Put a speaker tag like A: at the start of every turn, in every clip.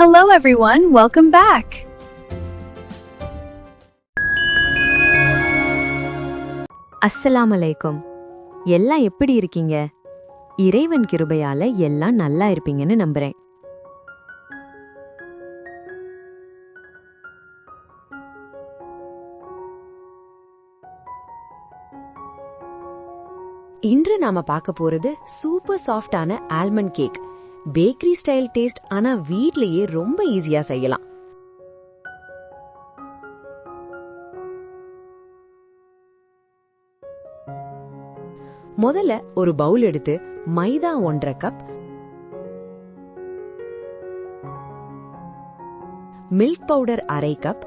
A: Hello everyone, welcome back.
B: அஸ்ஸலாமு அலைக்கும். எல்லாம் எப்படி இருக்கீங்க? இறைவன் கிருபையால எல்லாம் நல்லா இருப்பீங்கன்னு நம்புறேன். இன்று நாம பார்க்க போறது சூப்பர் சாஃப்டான almond cake. Bakery style taste, ஆனா வீட்லயே ரொம்ப ஈஸியா செய்யலாம். முதல்ல ஒரு பவுல் எடுத்து மைதா 1.5 cup, milk powder 1/2 cup,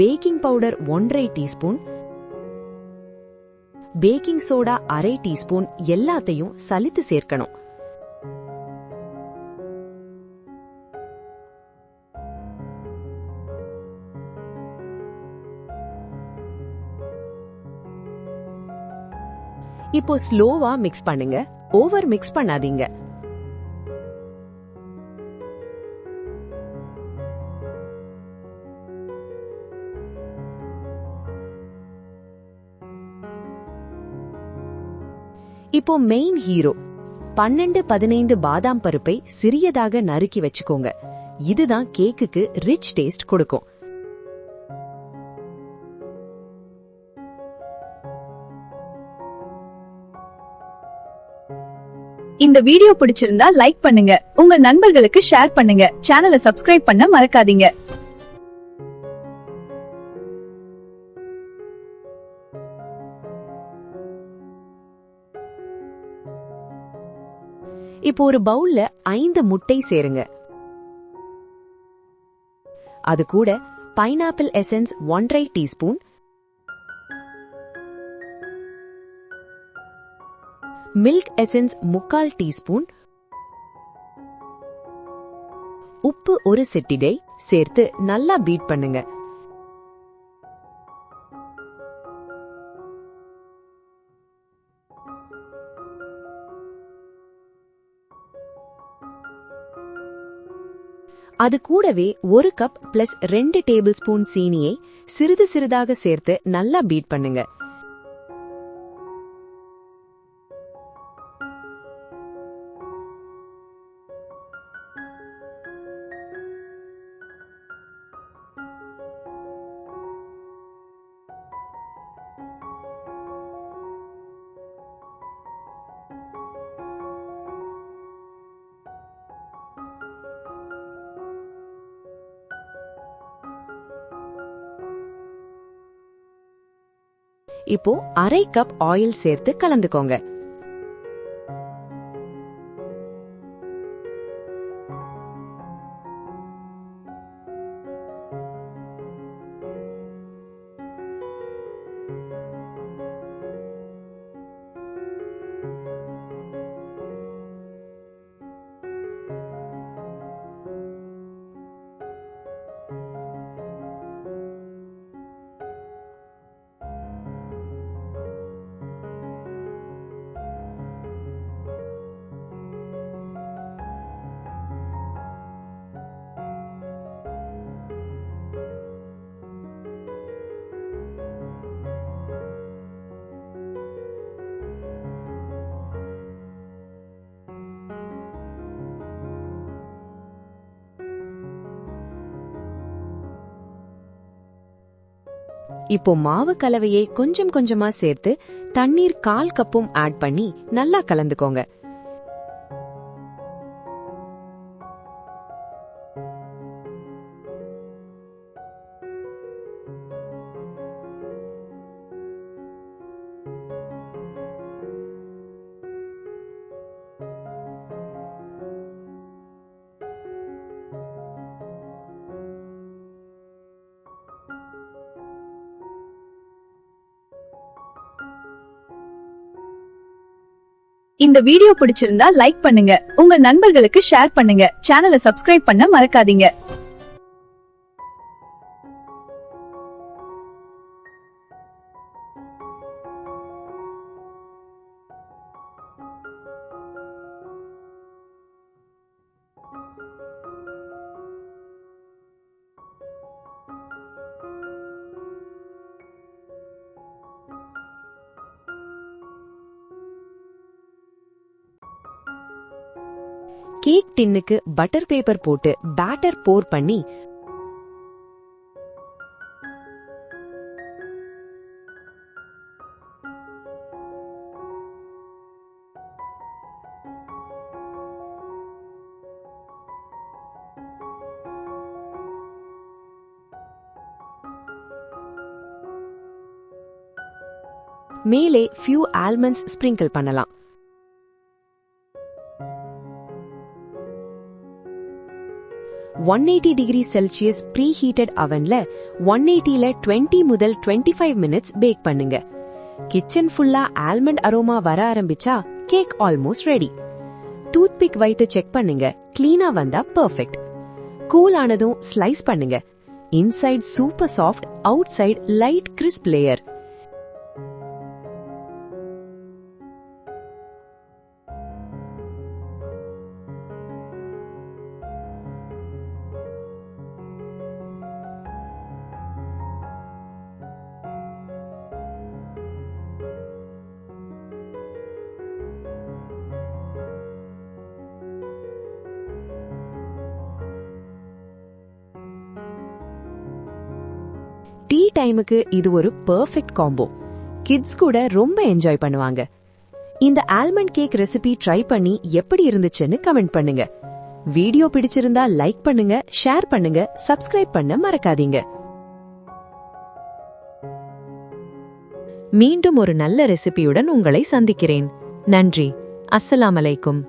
B: baking powder 1/2 teaspoon, baking soda 1/2 teaspoon எல்லாத்தையும் சலித்து சேர்க்கணும். இப்போ ஸ்லோவா மிக்ஸ் பண்ணுங்க, ஓவர் மிக்ஸ் பண்ணாதீங்க. இப்போ மெயின் ஹீரோ 12-15 பாதாம் பருப்பை சிறியதாக நறுக்கி வச்சுக்கோங்க. இதுதான் கேக்குக்கு ரிச் டேஸ்ட் கொடுக்கும்.
A: இந்த வீடியோ பிடிச்சிருந்தா லைக் பண்ணுங்க, உங்க நண்பர்களுக்கு ஷேர் பண்ணுங்க, சேனலை சப்ஸ்கிரைப் பண்ண மறக்காதீங்க.
B: இப்போ ஒரு பவுல்ல 5 முட்டை சேருங்க. அது கூட pineapple essence 1/2 teaspoon, milk essence 3/4 teaspoon, உப்பு 1 சிட்டிகை சேர்த்து நல்லா பீட் பண்ணுங்க. அது கூடவே 1 கப் பிளஸ் 2 டேபிள் ஸ்பூன் சீனியை சிறிது சிறிதாக சேர்த்து நல்லா பீட் பண்ணுங்க. இப்போ 1/2 கப் ஆயில் சேர்த்து கலந்துக்கோங்க. இப்போ மாவு கலவையை கொஞ்சம் கொஞ்சமா சேர்த்து தண்ணீர் 1/4 கப்பும் ஆட் பண்ணி நல்லா கலந்துக்கோங்க.
A: இந்த வீடியோ பிடிச்சிருந்தா லைக் பண்ணுங்க, உங்க நண்பர்களுக்கு ஷேர் பண்ணுங்க, சேனலை சப்ஸ்கிரைப் பண்ண மறக்காதீங்க.
B: கேக் டின்னுக்கு பட்டர் பேப்பர் போட்டு பேட்டர் போர் பண்ணி மேலே ஃபியூ ஆல்மண்ட்ஸ் ஸ்ப்ரிங்கிள் பண்ணலாம். 180 டிகிரி செல்சியஸ் ப்ரீ ஹீட்டட் அவன்ல 180ல 20 முதல் 25 மினிட்ஸ் பேக் பண்ணுங்க. கிச்சன் ஃபுல்லா ஆல்மண்ட் அரோமா வர ஆரம்பிச்சா cake almost ready. Toothpick வைத்து செக் பண்ணுங்க, கிளீனா வந்தா பெர்ஃபெக்ட். கூல் ஆனதும் ஸ்லைஸ் பண்ணுங்க. Inside super soft, outside light crisp layer. Tea டைமுக்கு இது ஒரு பெர்ஃபெக்ட் காம்போ. கிட்ஸ் கூட ரொம்ப என்ஜாய் பண்ணுவாங்க. இந்த ஆல்மண்ட் கேக் ரெசிபி ட்ரை பண்ணி எப்படி இருந்துச்சுன்னு கமெண்ட் பண்ணுங்க. வீடியோ பிடிச்சிருந்தா லைக் பண்ணுங்க, ஷேர் பண்ணுங்க, சப்ஸ்கிரைப் பண்ண மறக்காதீங்க. மீண்டும் ஒரு நல்ல ரெசிபியுடன் உங்களை சந்திக்கிறேன். நன்றி. அஸ்ஸலாமு அலைக்கும்.